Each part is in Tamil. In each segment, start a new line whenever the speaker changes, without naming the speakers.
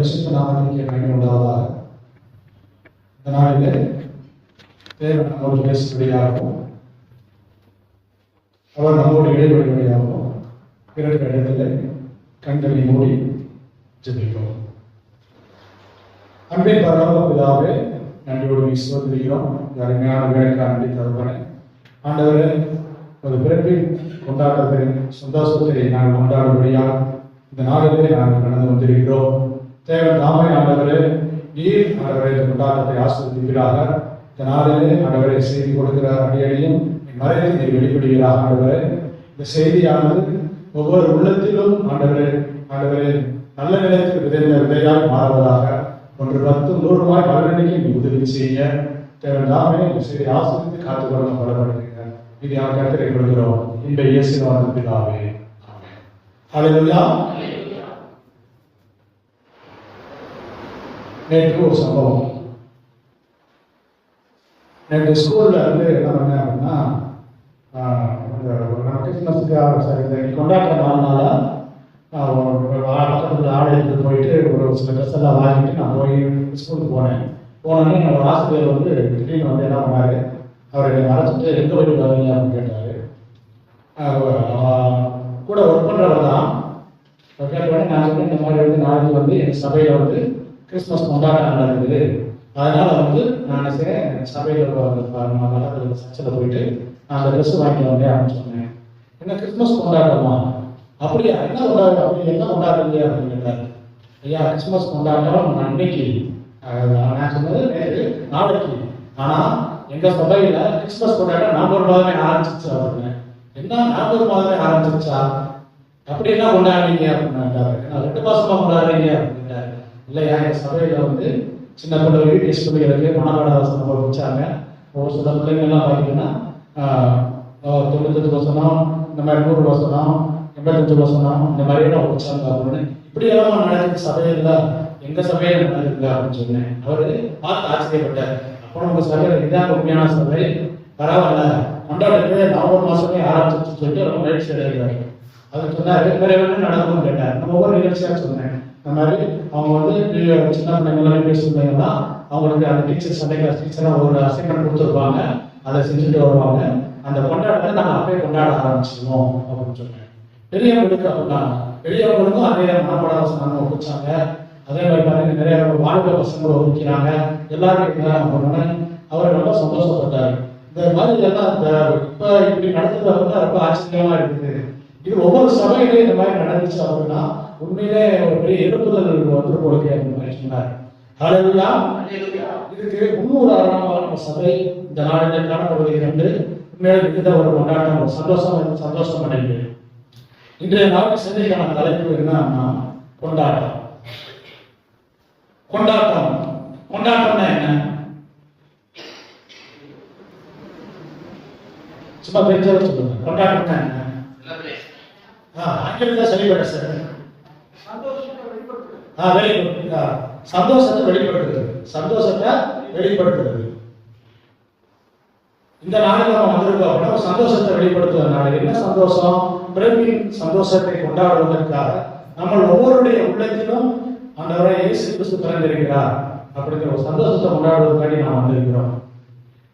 பரிசுத்த நாமத்திற்கு மகிமை உண்டாவதாக. இந்த நாளிலே தேவன் நம்மோடு பேசும்படியாகவும் அவர் நம்மோடு இடைவெளியாகவும் இரண்டு இடத்தில் கண்களை மூடி ஜெபிப்போம். அன்பின் பரலோக பிதாவே, நன்றியோடு விசுவதிக்கிறோம். அருமையான வேலைக்கான நன்றி தருவனே. ஆண்டவரே, ஒரு பிறப்பின் கொண்டாட்டத்தின் சந்தோஷத்தை நாங்கள் கொண்டாடும்படியாக இந்த நாளிலே நாங்கள் கடந்து வந்திருக்கிறோம். தேவன் தாமே ஆண்டவரே, நீர் ஆண்டவரே இந்த கொண்டாட்டத்தை ஆசீர்வதிப்பீராக. இந்த நாளிலே ஆண்டவரை செய்தி கொடுக்கிற அடியையும் மறைத்து நீர் வெளிப்படுகிறார். ஆண்டவரே, இந்த செய்தியானது ஒவ்வொரு உள்ளத்திலும் ஆண்டவரே நல்ல நிலையத்தில் விதைந்த விதையால் மாறுவதாக. 1 10 100 பலனடிக்கு உதவி செய்ய தேவன் தாமே இந்த செய்தி ஆசீர்வதித்து காத்துக்கொள்ள பலப்படுத்துங்க. இது யார் கருத்தை கொடுக்கிறோம் இந்த இயேசுவின் பிதாவே, ஆமென். ஹல்லேலூயா. நேற்று ஒரு சம்பவம். நேற்று ஸ்கூல்ல வந்து என்ன பண்ணேன் அப்படின்னா, கிறிஸ்மஸுக்கு கொண்டாட்ட நாள்னால பக்கத்தில் ஆலயத்துக்கு போயிட்டு ஒரு சில ட்ரெஸ் எல்லாம் வாங்கிட்டு நான் போய் ஸ்கூலுக்கு போனோன்னே ஒரு ஆசிரியர் வந்து திடீர்னு வந்து என்ன பண்ணாரு, அவர் என்னை மறைச்சிட்டு எங்கே போயிட்டு வரீங்க அப்படின்னு கேட்டார். கூட ஒர்க் பண்ணுறவர் தான். கேட்டோடனே நான் சொன்னேன், இந்த மாதிரி வந்து நாளைக்கு வந்து எங்கள் சபையில் வந்து கிறிஸ்மஸ் கொண்டாட்டம் நடக்குது, அதனால் வந்து நான் நினைச்சேன் சபையில் வளர்க்குற சர்ச்சில் போயிட்டு நான் அந்த ட்ரெஸ் வாங்கிட்டு வந்தேன் அப்படின்னு சொன்னேன். என்ன கிறிஸ்மஸ் கொண்டாட்டமா? அப்படியா, என்ன கொண்டாட்டம், அப்படி என்ன கொண்டாடுறீங்க அப்படின்னு கேட்டார். ஐயா, கிறிஸ்மஸ் கொண்டாட்டம் அன்னைக்கு, நான் சொன்னது நேற்று நாளைக்கு, ஆனால் எங்கள் சபையில் கிறிஸ்மஸ் கொண்டாட்டம் நவம்பர் மாதமே ஆரம்பிச்சிச்சு அப்படின்னு. என்ன நவம்பர் மாதமே ஆரம்பிச்சிச்சா? அப்படி என்ன கொண்டாடுறீங்க அப்படின்னு கேட்டார். நான் 2 மாசமா கொண்டாடுறீங்க அப்படின்ட்டாரு. இல்லையா, எங்கள் சபையில் வந்து சின்ன பிள்ளைகளுக்கு டெஸ்ட் பிள்ளைகளுக்கு மனப்பாட வசனம் வச்சாங்க. ஒரு சில பிள்ளைங்கள்லாம் பார்த்தீங்கன்னா 98 வசனம், இந்த மாதிரி 100 வசனம், 85 வசனம், இந்த மாதிரியெல்லாம் வச்சாங்க அப்படின்னு. இப்படியெல்லாம் நடக்குது சபையில், எங்கள் சபையில் நடக்குது அப்படின்னு சொன்னேன். அவர் பார்த்து ஆச்சரியப்பட்டார். அப்போ உங்கள் சபையில் இதான் உண்மையான சபை, பரவாயில்ல, கொண்டாடவே நவம்பர் மாதமே ஆரம்பிச்சு சொல்லிட்டு ரொம்ப மகிழ்ச்சி அடைகிறார். அதுக்கு சொன்னார், வேறு என்ன நடக்கும்னு கேட்டார். நம்ம ஒவ்வொரு நிகழ்ச்சியாக சொன்னேன். இந்த மாதிரி அவங்க வந்து சின்ன பிள்ளைங்களாம் பேசுகிறாங்கன்னா அவங்களுக்கு அந்த டீச்சர் சண்டே கிளாஸ் டீச்சராக ஒரு அசைன்மெண்ட் கொடுத்துருப்பாங்க, அதை செஞ்சுட்டு வருவாங்க. அந்த கொண்டாட்டத்தை நாங்கள் அப்பயே கொண்டாட ஆரம்பிச்சிடுவோம் அப்படின்னு சொன்னேன். பெரியவங்களுக்கு அப்படின்னா பெரியவங்களுக்கும் அதே மனப்பாட வசனம் ஒப்பிச்சாங்க. அதே மாதிரி பார்த்தீங்கன்னா நிறைய வாலிப பசங்களை ஒதுக்கிறாங்க. எல்லாரும் அவர் ரொம்ப சந்தோஷப்பட்டார். இந்த மாதிரி எல்லாம் இப்போ இப்படி நடத்துறதுனா ரொம்ப ஆச்சரியமா இருக்குது. இது ஒவ்வொரு சபையிலையும் இந்த மாதிரி நடந்துச்சு அப்படின்னா உண்மையிலே ஒரு பெரிய எழுப்புதல் வந்து கொடுக்க அப்படின்னு மாதிரி சொன்னார். ஹல்லேலூயா. இதுக்கு 300 ஆறாம் நம்ம சபை இந்த நாளில் காணப்படுவதை கண்டு உண்மையிலே மிகுந்த ஒரு கொண்டாட்டம், ஒரு சந்தோஷம் அடைந்து இன்றைய நாள் சிந்தைக்கான தலைப்பு என்னன்னா கொண்டாட்டம். கொண்டாட்டம்னா என்ன? சும்மா தெரிஞ்சதை சொல்லுங்க. கொண்டாட்டம்னா என்ன? ஆங்கிலத்தில் சரிபட சார். சந்தோஷத்தை வெளிப்படுத்துறது. இந்த நாளில் நம்ம வந்திருக்கோம் அப்படின்னா சந்தோஷத்தை வெளிப்படுத்துற நாள். என்ன சந்தோஷம்? பிறப்பின் சந்தோஷத்தை கொண்டாடுவதற்காக நம்ம ஒவ்வொருடைய உள்ளத்திலும் ஆண்டவரே இயேசு கிறிஸ்து பிறந்திருக்கிறார் அப்படிங்கிற ஒரு சந்தோஷத்தை கொண்டாடுவதற்காக நாம் வந்திருக்கிறோம்.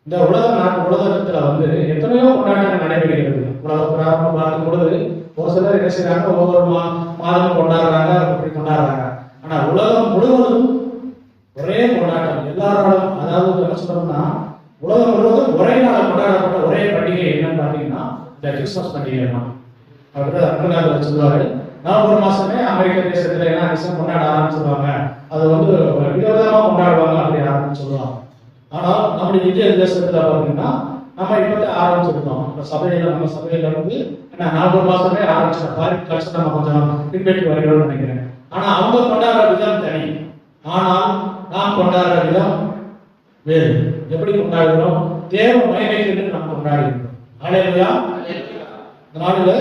இந்த உலகத்துல வந்து எத்தனையோ கொண்டாட்டங்கள் நடைபெறுகிறது. உலக பிராரம்பம் பார்க்கும் பொழுது ஒரு சிலர் என்ன செய்யறாங்க, ஒவ்வொரு மாதம் கொண்டாடுறாங்க, அப்படி கொண்டாடுறாங்க. ஆனா உலகம் முழுவதும் ஒரே கொண்டாட்டம் எல்லாராலும். அதாவது என்ன சொல்றோம்னா, உலகம் முழுவதும் ஒரே நாள் கொண்டாடப்பட்ட ஒரே பண்டிகை என்னன்னு பாத்தீங்கன்னா இந்த கிறிஸ்துமஸ் பண்டிகை தான். அப்படிதான் அண்ணன் சொல்லுவாரு, நவம்பர் மாசமே அமெரிக்க தேசத்துல என்ன விஷயம் கொண்டாட ஆரம்பிச்சிருவாங்க. அது வந்து விதவிதமா கொண்டாடுவாங்க அப்படி ஆரம்பிச்சு சொல்லுவாங்க. ஆனால் நம்முடைய இந்திய தேசத்துல பார்த்தீங்கன்னா நம்ம இப்பதான் ஆரம்பிச்சிருக்கோம். நம்ம சபையில வந்து நவம்பர் மாசமே ஆரம்பிச்ச பாரின் கட்சி நம்ம கொஞ்சம் பின்பற்றி வருகிறோம்னு நினைக்கிறேன். ஆனா அவங்க கொண்டாடுற விதம் தனி, ஆனால் நாம் கொண்டாடுற விதம் வேறு. எப்படி கொண்டாடுகிறோம்? தேவ மகிமைக்கு நாம் கொண்டாடுகிறோம். ஹல்லேலூயா. இந்த நாளில்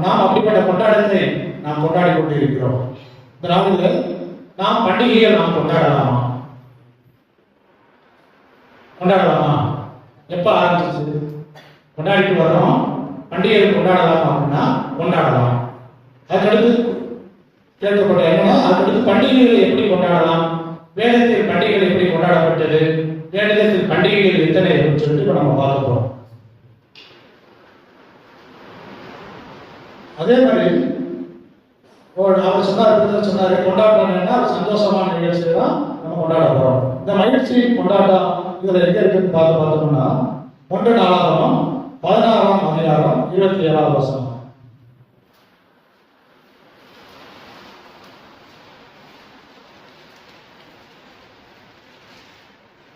நாம் அப்படிப்பட்ட கொண்டாட்டத்தை நாம் கொண்டாடி கொண்டிருக்கிறோம். இந்த நாளில் நாம் பண்டிகைகள் நாம் கொண்டாடலாமா? எப்ப ஆரம்பிச்சு கொண்டாடிட்டு வர்றோம். பண்டிகைகள் கொண்டாடலாமா அப்படின்னா கொண்டாடலாம். அதுக்கடுத்து கேட்கப்பட்ட என்னன்னா, அடுத்து பண்டிகைகளை எப்படி கொண்டாடலாம், வேதத்தில் பண்டிகைகள் எப்படி கொண்டாடப்பட்டது, வேதத்தில் பண்டிகைகள் எத்தனை அப்படின்னு சொல்லிட்டு இப்ப நம்ம பார்க்க போறோம். அதே மாதிரி அவர் சொன்னாரு கொண்டாடுறோம்னா சந்தோஷமான நிகழ்ச்சியை தான் நம்ம கொண்டாட போறோம். இந்த மகிழ்ச்சி கொண்டாட்டம் இதுல எங்க இருக்குன்னு பார்த்தோம்னா 1 நாளாகமம் 16ஆம் அதிகாரம் 27வது வசனம்.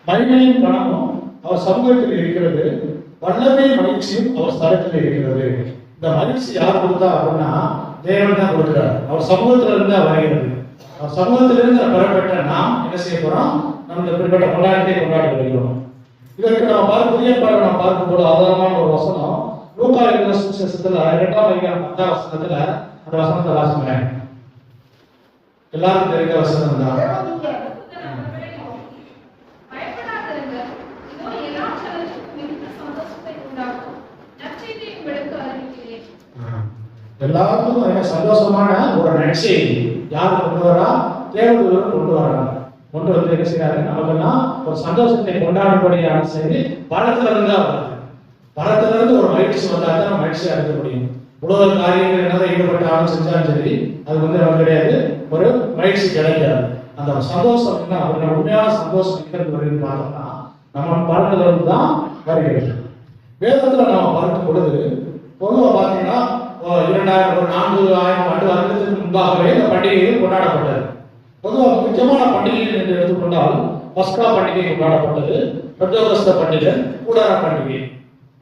மகிமையும் பணமும் அவர் சமூகத்தில் இருக்கிறது, வல்லமை மகிழ்ச்சியும் அவர் ஸ்தலத்தில் இருக்கிறது. இந்த மகிழ்ச்சி யார் கொடுத்தா அப்படின்னா தேவன் தான் கொடுக்கிறார். அவர் சமூகத்துல இருந்து வருகிறது. அவர் சமூகத்திலிருந்து பெறப்பட்ட நாம் என்ன செய்ய போறோம், நம்ம குறிப்பிட்ட கொண்டாட்டத்தை கொண்டாடி வருகிறோம். இதற்கு நம்ம புதிய பாடல் நாம் பார்க்கும்போது ஆதாரமான ஒரு வசனம் லூக்கா எழுதின சுவிசேஷத்துல 2ஆம் அதிகாரம் 10ஆம் வசனத்துல அந்த வசனத்தை வாசிங்க. எல்லாரும் தெரிந்த வசனம் தான். எல்லாருக்கும் என்ன சந்தோஷமான ஒரு நற்செய்தி யார் கொண்டு வரா, தேவதூதர் கொண்டு வராங்க. கொண்டு வந்து என்ன செய்யறாரு, நமக்கெல்லாம் ஒரு சந்தோஷத்தை கொண்டாடும்படியான செய்தி பலத்துல இருந்தா வருது. பலத்துல இருந்து ஒரு மகிழ்ச்சி வந்தா தான் மகிழ்ச்சி அடைக்க முடியும். உலக காரியங்கள் என்னதான் ஈடுபட்டாலும் செஞ்சாலும் சரி, அது நமக்கு கிடையாது, ஒரு மகிழ்ச்சி கிடைக்காது. அந்த சந்தோஷம் என்ன அப்படின்னா உண்மையான சந்தோஷம் எங்கிருந்து வருதுன்னு பார்த்தோம்னா நம்ம பலத்துல இருந்து தான் வருகிறது. வேதத்துல நாம பார்க்கும் பொழுது பொதுவாக பார்த்தீங்கன்னா 2000 ஆண்டு வருடத்துக்கு முன்பாகவே இந்த பண்டிகைகள் கொண்டாடப்பட்டது. பொதுவாக முக்கியமான பண்டிகைகள் என்று எடுத்துக்கொண்டால் பஸ்கா பண்டிகை கொண்டாடப்பட்டது, பெந்தகோஸ்தே பண்டிகை, கூடார பண்டிகை.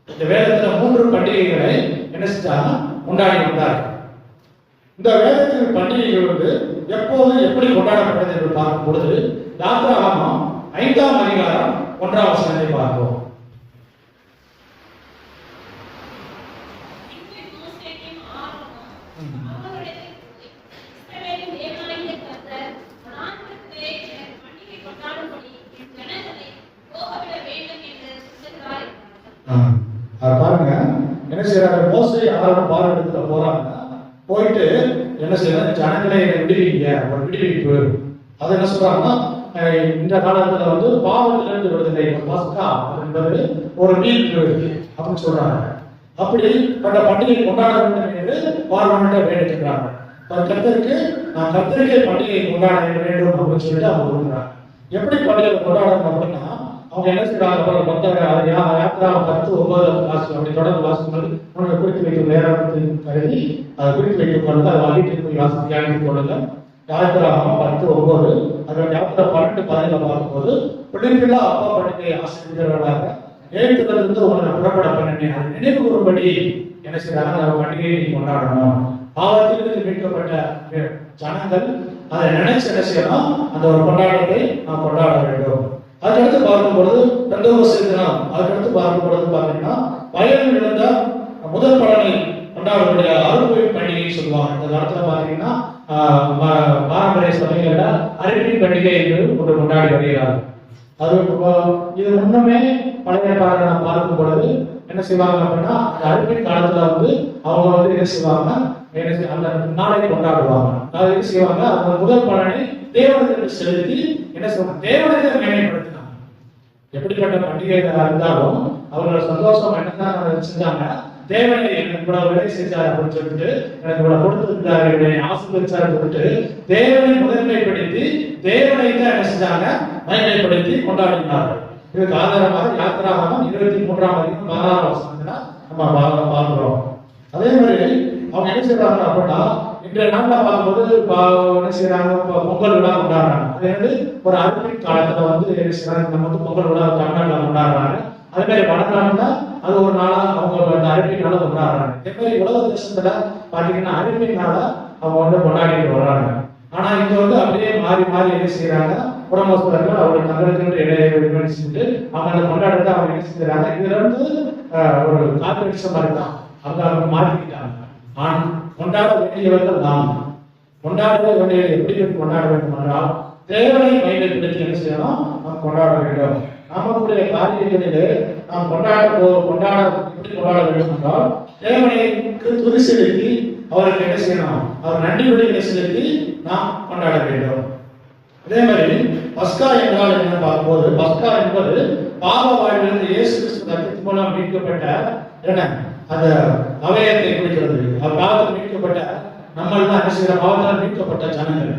இந்த வேதத்தில் 3 பண்டிகைகளை என்ன செஞ்சாங்க, கொண்டாடி வந்தார்கள். இந்த வேதத்தின் பண்டிகைகள் எப்போது எப்படி கொண்டாடப்பட்டது என்று பார்க்கும் பொழுது யாத்திராகமம் 5ஆம் அதிகாரம் 1ஆம் வசனத்தை பார்ப்போம். பாருங்க என்ன செய்யறாங்க, மோசே யாரும் பாடம் எடுத்துட்டு போறாங்க. போயிட்டு என்ன செய்யறாங்க, ஜனங்களை விடுவீங்க, ஒரு விடுவிப்பு. அதை என்ன சொல்றாங்கன்னா, இந்த காலத்துல பாவத்திலிருந்து விடுதலை பஸ்கா என்பது ஒரு மீட்பு அப்படின்னு சொல்றாங்க. அப்படிப்பட்ட பண்டிகை கொண்டாட வேண்டும் என்று பார்வனிட்ட வேண்டிக்கிறாங்க. கர்த்தருக்கு நான் கர்த்தருக்கே பண்டிகை கொண்டாட வேண்டும் அப்படின்னு சொல்லிட்டு அவங்க சொல்றாங்க. எப்படி பண்டிகை கொண்டாடணும் அப்படின்னா அவங்க என்ன செய்யறாங்க, யாத்திரா 10, 9 வாசம் அப்படி தொடர்ந்து வாசிக்கும்போது உனக்கு குறித்து வைக்கும் நேரத்தை கருதி அதை குறித்து வைக்கும் பொழுது அதை வீட்டுக்கு போய் வாசி தியானித்துக் கொள்ளுங்க. யாத்திராகமம் 10, 9 அதோட யாத்திரா 12, 15 பார்க்கும்போது பிள்ளைகளா அப்பா பண்டிகை ஆசிரியர்களாக ஏழுத்திலிருந்து உங்களை புறப்பட பண்ணினேன், அதை நினைவு கூறும்படி என்ன செய்யறாங்க, அந்த பண்டிகையை கொண்டாடணும். பாவத்திலிருந்து மீட்கப்பட்ட ஜனங்கள் அதை நினைச்சு என்ன செய்யணும், அந்த ஒரு கொண்டாட்டத்தை நாம் கொண்டாட வேண்டும். அதுக்கடுத்து பார்க்கும் பொழுது பெந்தகோஸ்தே தினம், அதுக்கடுத்து பார்க்கும் பொழுது பார்த்தீங்கன்னா வயலில் விழுந்த முதல் பலனை கொண்டாடக்கூடிய அறுவடை பண்டிகை சொல்லுவாங்க. இந்த காலத்துல பார்த்தீங்கன்னா பாரம்பரிய சபைகள அறுவடை பண்டிகை என்று ஒன்று கொண்டாடி வருகிறார்கள். அது இது முன்னமே பழைய பாடலை பார்க்கும் பொழுது என்ன செய்வாங்க அப்படின்னா அந்த அறுவடை காலத்துல அவங்க என்ன செய்வாங்க, அந்த நாளை கொண்டாடுவாங்க. அதை என்ன செய்வாங்க, அந்த முதல் பலனை தேவனுக்கு செலுத்தி என்ன செய்வாங்க, தேவனத்தை மேன்மைப்படுத்தினாங்க. எப்படிப்பட்ட பண்டிகைகளாக இருந்தாலும் அவர்கள் சந்தோஷம் என்னதான் செஞ்சாங்க, தேவனை எனக்கு இவ்வளவு வேலை செஞ்சார் அப்படின்னு சொல்லிட்டு, எனக்கு இவ்வளவு கொடுத்திருந்தார், என்னை ஆசீர்வதிச்சார் சொல்லிட்டு தேவனை முதன்மைப்படுத்தி தேவனை தான் என்ன செஞ்சாங்க, மகிமைப்படுத்தி கொண்டாடினார்கள். இதுக்கு ஆதாரமாக யாத்திராகமம் 23ஆம் அதிகாரம் 16ஆம் வசனத்துல நம்ம பார்க்கிறோம். அதே மாதிரி அவங்க என்ன செய்யறாங்க அப்படின்னா இன்றைய நாட்ல பார்க்கும்போது என்ன செய்யறாங்க, பொங்கல் விழா கொண்டாடுறாங்க. அது ஒரு அறுவடை காலத்துல என்ன செய்யறாங்க, நம்ம பொங்கல் விழா தமிழ்நாட்டில் கொண்டாடுறாங்க. அதே மாதிரி வடநாட்டுல அது ஒரு நாளா அவங்க அந்த அறுவடை நாள கொண்டாடுறாங்க. இதே மாதிரி உலக தேசத்துல பாத்தீங்கன்னா அறுவடை நாள அவங்க கொண்டாடிட்டு வர்றாங்க. ஆனா இங்க அப்படியே மாறி மாறி என்ன செய்யறாங்க, குடும்பஸ்தர்கள் அவர்கள் தங்களுக்கு இடையே செஞ்சுட்டு அவங்க அந்த கொண்டாடுறத அவங்க என்ன செஞ்சுறாங்க, இதுல இருந்து ஒரு காப்பிடிச்ச மாதிரி தான் அவங்க மாற்றிக்கிட்டாங்க. கொண்டாட வேண்டியவர்கள் நாம் கொண்டாட வேண்டிய எப்படி கொண்டாட வேண்டும் என்றால் தேவனை மையப்படுத்தி என்ன செய்யணும், நாம் கொண்டாட வேண்டும். நம்மளுடைய காரியங்களிலே நாம் கொண்டாட எப்படி கொண்டாட வேண்டும் என்றால் தேவனை துதி செலுத்தி அவருக்கு என்ன செய்யணும்? அவர் நன்றி விடுதலை செலுத்தி நாம் கொண்டாட வேண்டும். அதே மாதிரி பஸ்கா என்றால் என்ன பார்க்கும்போது, பஸ்கா என்பது பாவ வாழ்விலிருந்து இயேசு கிறிஸ்து ரத்தத்தின் மூலம் மீட்கப்பட்ட என்ன அந்த அவயத்தை குறிக்கிறது. பாவத்தில் மீட்கப்பட்ட நம்மள் தான் என்ன செய்யற, பாவத்தால் மீட்கப்பட்ட ஜனங்கள்.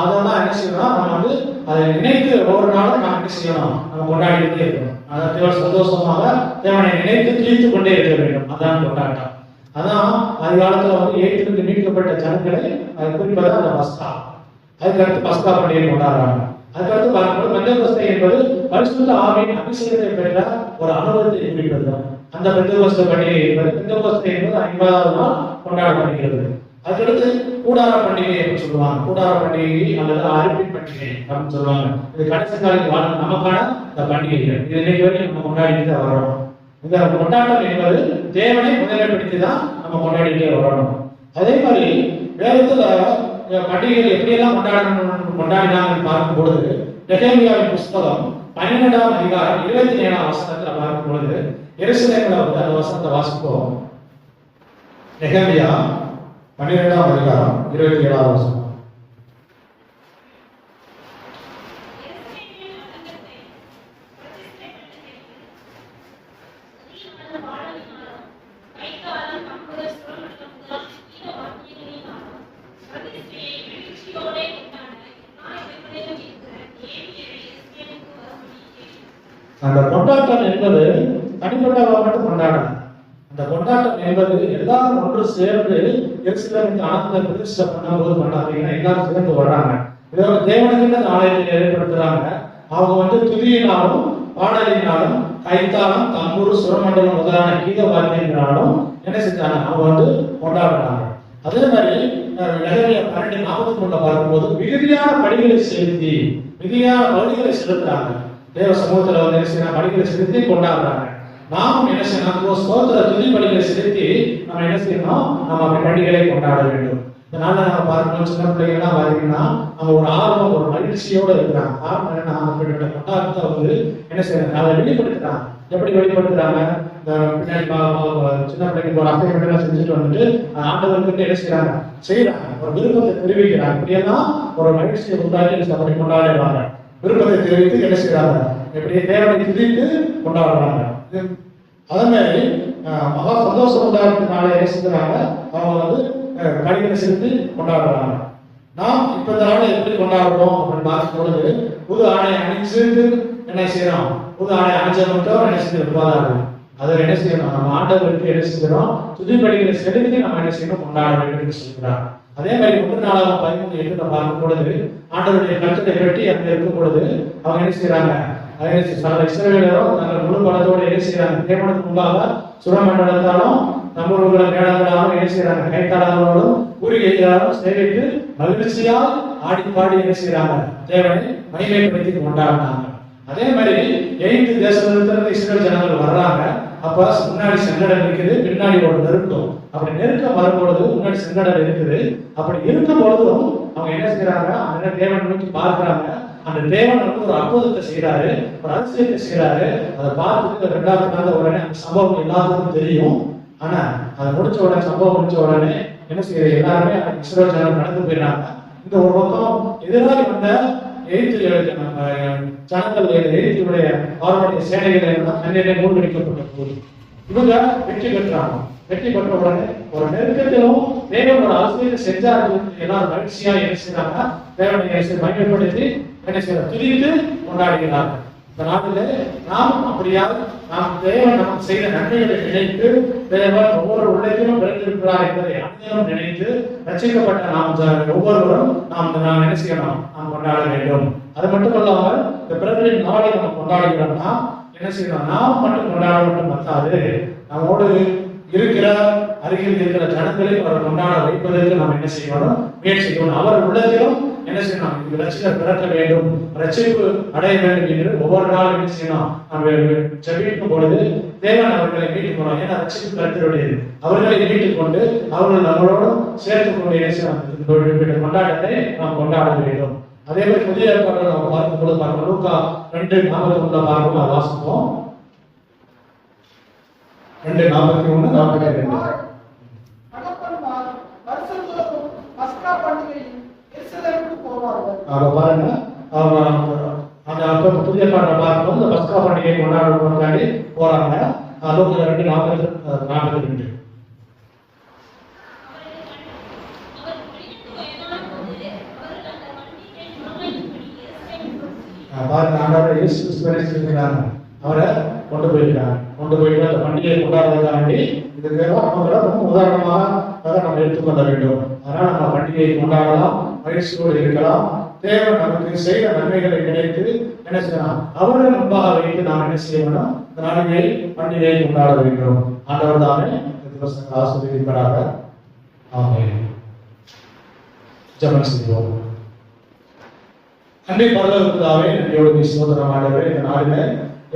அதெல்லாம் என்ன செய்யணும், நம்ம வந்து அதை நினைத்து ஒவ்வொரு நாளும் நாம் என்ன செய்யணும், நம்ம கொண்டாடிட்டே இருக்கணும். அதை சந்தோஷமாக தேவனை நினைத்து தீர்த்து கொண்டே இருக்க வேண்டும். அதான் கொண்டாட்டம். அதான் அதிகாலத்துல வந்து எகிப்திலிருந்து மீட்கப்பட்ட ஜனங்களை அதை குறிப்பதான் அந்த பஸ்கா. அதுக்கடுத்து பஸ்கா பண்டிகை கொண்டாடுறாங்க. அதுக்கடுத்து பார்க்கும்போது பெந்தெகோஸ்தே என்பது பரிசுத்த ஆவியின் அபிஷேகத்தை பெற்ற ஒரு அனுபவத்தை குறிப்பது. அந்த பெந்தெகோஸ்தே பண்டிகை என்பது, பெந்தெகோஸ்தே என்பது 50வது நாள் கொண்டாடப்படுகிறது. அதுக்கடுத்து கூடார பண்டிகை என்று சொல்லுவாங்க. கூடார பண்டிகை அல்லது அறுப்பின் பண்டிகை அப்படின்னு சொல்லுவாங்க. இது கடைசி காலத்தில் வாழும் நமக்கான இந்த பண்டிகைகள். இது இன்னைக்கு வரைக்கும் நம்ம கொண்டாடிட்டு தான் வரோம். இந்த கொண்டாட்டம் என்பது தேவனை முதன்மைப்படுத்தி தான் நம்ம கொண்டாடிட்டே வரணும். அதே மாதிரி வேதத்துல பண்டிகைகள் எப்படியெல்லாம் கொண்டாடினாங்கன்னு பார்க்கும் பொழுது, நெகேமியாவின் புஸ்தகம் 12ஆம் அதிகாரம் 27ஆம் வசனத்துல பார்க்கும் பொழுது, எருசலேம்ல வந்து அந்த வசனத்தை வாசிப்போம். நெகேமியா 12ஆம் அதிகாரம் 27ஆம் வசனம். அந்த கொண்டாட்டம் என்பது தனிப்பட்டவா மட்டும் கொண்டாடல. அந்த கொண்டாட்டம் என்பது எல்லாரும் ஒன்று சேர்ந்து எருசலேமுக்கு ஆனந்த பிரதிஷ்டை பண்ணும்போது கொண்டாடுறீங்கன்னா எல்லாரும் சேர்ந்து வர்றாங்க. இதோட தேவனுக்கு ஆலயத்தை ஏற்படுத்துறாங்க. அவங்க வந்து துதியினாலும் பாடலினாலும் கைத்தாளம் தம்பூர் சுரமண்டலம் முதலான கீத வாத்தியங்களாலும் என்ன செஞ்சாங்க, அவங்க வந்து கொண்டாடுறாங்க. அதே மாதிரி நெகேமியா 12:43 பார்க்கும்போது மிகுதியான பலிகளை செலுத்தி மிகுதியான பலிகளை செலுத்துறாங்க. தேவ சமூகத்துல வந்து என்ன செய்யணும், பலிகளை செலுத்தி கொண்டாடுறாங்க. நாம் என்ன செய்யணும், ஸ்தோத்திர துதி பலிகளை செலுத்தி நம்ம என்ன செய்யணும், நம்ம அப்படி பண்டிகைகளை கொண்டாட வேண்டும். இதனால நம்ம பார்க்கணும், சின்ன பிள்ளைகள்லாம் பார்த்தீங்கன்னா அவங்க ஒரு ஆர்வம் ஒரு மகிழ்ச்சியோட இருக்கிறாங்க. காரணம் என்ன, அவங்களோட கொண்டாட்டத்தை வந்து என்ன செய்யறாங்க, அதை வெளிப்படுத்துறாங்க. எப்படி வெளிப்படுத்துறாங்க, இந்த பின்னாடி சின்ன பிள்ளைங்க ஒரு அசைமெண்ட் செஞ்சுட்டு வந்துட்டு ஆண்டவர்கிட்ட என்ன செய்யறாங்க, ஒரு விருப்பத்தை தெரிவிக்கிறாங்க. இப்படியெல்லாம் ஒரு மகிழ்ச்சியை உண்டாக்கி அப்படி கொண்டாடுறாங்க. விருப்பத்தை தெரிவித்து என்ன செய்யறாங்க, எப்படி தேவனை துதித்து கொண்டாடுறாங்க. அதே மாதிரி மகா சந்தோஷம் உண்டாடுறதுனால என்ன செய்யறாங்க, அவங்க வந்து பலிகளை செலுத்தி கொண்டாடுறாங்க. நாம் இப்ப இந்த நாளை எப்படி கொண்டாடுறோம் அப்படின்னு பார்க்கும் பொழுது, புது ஆடை அணிஞ்சு என்ன செய்யறோம், புது ஆடை அணிஞ்ச மட்டும் என்ன செய்ய போதாது. அதை என்ன செய்யணும், நம்ம ஆண்டவருக்கு என்ன செய்யறோம், துதி பலிகளை செலுத்தி நம்ம என்ன செய்யணும், கொண்டாட வேண்டும் என்று சொல்கிறார். அதே மாதிரி 3:13 பார்க்கும் பொழுது ஆண்டவருடைய கருத்தை வெட்டி அங்க இருக்கும் பொழுது அவங்க என்ன செய்யறாங்க, இஸ்ரவேலரும் தங்கள் முழு பலத்தோடு என்ன செய்யறாங்க, தேவனுக்கு முன்பாக சுரமண்டலத்தாலும் நம்மளுடைய மேடங்களாலும் என்ன செய்யறாங்க, கைத்தாளர்களோடும் கூறுகையாலும் சேவித்து மகிழ்ச்சியால் ஆடி பாடி என்ன செய்யறாங்க, தேவனை மகிமைப்படுத்தி கொண்டாடினாங்க. அதே மாதிரி 8 தேசத்திலிருந்து இஸ்ரவேல் ஜனங்கள் வர்றாங்க. அப்ப முன்னாடி செங்கடல் இருக்குது, பின்னாடி ஒரு நெருக்கம். அப்படி நெருக்கம் வரும்பொழுது முன்னாடி செங்கடல் இருக்குது. அப்படி இருக்கும் பொழுதும் அவங்க என்ன செய்யறாங்க, அந்த தேவன் நோக்கி பார்க்கிறாங்க. அந்த தேவன் வந்து ஒரு அற்புதத்தை செய்யறாரு, ஒரு அதிசயத்தை செய்யறாரு. அதை பார்த்துட்டு 2வது நாள் உடனே அந்த சம்பவம் எல்லாத்துக்கும் தெரியும். ஆனா அதை முடிச்ச உடனே, சம்பவம் முடிச்ச உடனே என்ன செய்யறது, எல்லாருமே இஸ்ரவேல் ஜனங்கள் நடந்து போயிடுறாங்க. இந்த ஒரு பக்கம் எதிராளி வந்த எகிப்தியுடைய பார்வோனுடைய சேனைகளை தண்ணீரை மூழ்கடிக்கப்பட்ட போது இவங்க வெற்றி பெற்றாங்க. வெற்றி பெற்ற உடனே ஒரு நெருக்கத்திலும் தேவன் ஒரு ஆசிரியத்தை செஞ்சாரு. எல்லாரும் மகிழ்ச்சியா என்ன செய்யறாங்க, தேவனை மகிமைப்படுத்தி என்ன செய்யற துதித்து கொண்டாடுகிறார்கள். இந்த நாட்டிலே நாம் அப்படியாவது நாம் தேவன் நமக்கு செய்த நன்மைகளை நினைத்து, தேவன் ஒவ்வொரு உள்ளத்திலும் பிறந்திருக்கிறார் என்பதை அனைவரும் நினைத்து ரட்சிக்கப்பட்ட நாம் ஒவ்வொருவரும் நாம் என்ன செய்யணும், நாம் கொண்டாட வேண்டும். அது மட்டும் இல்லாமல் இந்த பிறந்தலின் நாளை நம்ம கொண்டாடுகிறோம்னா என்ன செய்யணும், நாம் மட்டும் கொண்டாட மட்டும் பத்தாது, நம்மோடு இருக்கிற அருகில் இருக்கிற ஜனங்களை அவர் கொண்டாட வைப்பதற்கு நாம் என்ன செய்யணும், முயற்சி செய்யணும். அவர் உள்ளத்திலும் என்ன செய்யணும், ரட்சிக்கர் பிறக்க வேண்டும், ரட்சிப்பு அடைய வேண்டும் என்று ஒவ்வொரு நாளும் என்ன செய்யணும், நம்ம ஜெபிக்கும் பொழுது தேவன் அவர்களை மீட்டுக் கொள்ளணும். ஏன்னா ரட்சிப்பு கர்த்தருடையது. அவர்களை மீட்டுக் கொண்டு அவர்கள் நம்மளோடு சேர்த்துக் கொண்டு என்ன செய்யணும், கொண்டாட்டத்தை நாம் கொண்டாட வேண்டும். அதே மாதிரி புதிய ஏற்பாடு நம்ம பார்க்கும் பொழுது பார்க்கணும், லூக்கா 2:41 பார்க்கும், அதை வாசிப்போம். 2:41-42. அதை பாருங்க, அவங்க அந்த அப்போ புதிய பாட்டை பார்க்கும்போது இந்த பஸ்கா பண்டிகை கொண்டாடுறதுக்காண்டி போறாங்க. லூக்கா 2:42. பாருங்க, ஆண்டவர் இயேசு கிறிஸ்துவினாங்க அவரை கொண்டு போயிருக்காங்க. கொண்டு போயிட்டு அந்த பண்டிகையை கொண்டாடுறதுக்காண்டி இதுக்கெல்லாம் ரொம்ப உதாரணமாக நம்ம எடுத்துக்கொள்ள வேண்டும். அதனால நம்ம பண்டிகையை கொண்டாடலாம், மகிழ்ச்சியோடு இருக்கலாம். தேவன் நமக்கு செய்த நன்மைகளை நினைத்து என்ன செய்யலாம், அவரை முன்பாக வைத்து நாம் என்ன செய்யணும், இந்த நாளிலே பண்டிகையை கொண்டாட வேண்டும். ஆண்டவர் தானே ஆசீர்வதிப்பாராக. ஆமென். ஜெபம் செய்வோம். அன்னை பரலோகத்தாவே, நன்றியோடு சோதரம் ஆண்டவரே, இந்த நாளிலே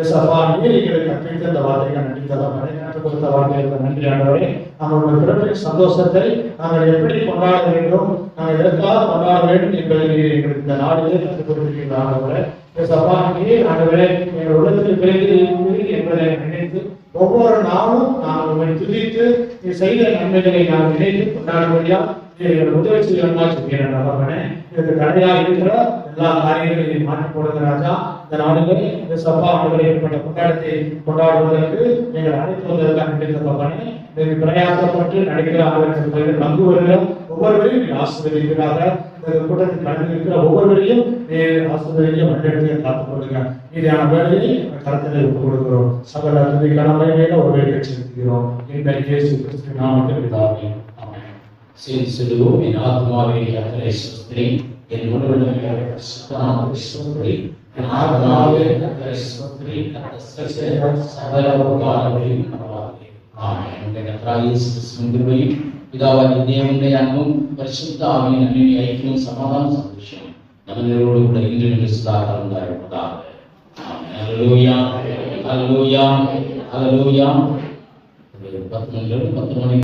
ஏசப்பா நீர் எங்களுக்கு கற்பித்த இந்த வார்த்தைகள் நன்றி தகவலை கற்றுக் கொடுத்த வார்த்தைகளுக்கு நன்றி ஆண்டவரே. நம்மளுடைய பிறப்பின் சந்தோஷத்தை நாங்கள் எப்படி கொண்டாட வேண்டும், நாங்கள் எதற்காக கொண்டாட வேண்டும் என்பதை நீர் எங்களுக்கு இந்த நாளிலே கற்றுக் கொடுத்திருக்கின்ற ஆண்டவரே. ஏசப்பா நீர் ஆண்டவரே எங்கள் உள்ளத்தில் பிறகு என்பதை நினைத்து ஒவ்வொரு நாளும் நாங்கள் உண்மை துதித்து நீ செய்த நன்மைகளை நாம் நினைத்து கொண்டாடும்படியா எங்கள் உதவி செய்யணும்னா இதுக்கு தடையாக இருக்கிற எல்லா காரியங்களையும் மாற்றி போடுகிற ராஜா, இந்த நாடுகள் இந்த சப்பா ஆண்டுகளை ஏற்பட்ட கொண்டாட்டத்தை கொண்டாடுவதற்கு நீங்கள் அழைத்து வந்ததற்காக நினைத்தப்பனே. இதற்கு பிரயாசப்பட்டு நடிக்கிற ஆளுநர்கள் பங்கு வருகிற ஒவ்வொருவரையும் நீங்கள் ஆசீர்வதிக்கிறாங்க. இந்த கூட்டத்தில் கலந்திருக்கிற ஒவ்வொருவரையும் நீர் ஆசீர்வதிக்க மண்டலத்தை காத்துக் கொள்ளுங்க. மீதான வேலையை கருத்தில் ஒப்புக் கொடுக்கிறோம். சகல கடமையில ஒரு வேலை செலுத்துகிறோம். இந்த இயேசு கிறிஸ்து நாமத்தில் பிதாவே. ஆமென்.
சிலுவோம். என் ஆத்மாவே கர்த்தரை ஸ்தோத்திரி, என் முழுவதும் சுத்தமாக ஸ்தோத்திரி, என் ஆத்மாவே கர்த்தரை ஸ்தோத்திரி, கர்த்தர் செய்த சகல உபகாரங்களையும் மறவாதே. ஆமென். நம்முடைய கர்த்தராகிய இயேசு கிறிஸ்துவின் கிருபையும் பிதாவாகிய தேவனுடைய அன்பும் பரிசுத்த ஆவியின் அன்பின் ஐக்கியமும் சமாதானம் சந்தோஷம் நம்மளோடு கூட இன்று நின்று சதா காலம் உண்டாயிருப்பதாக. ஆமென். அல்லேலூயா, அல்லேலூயா, அல்லேலூயா. 10 மணி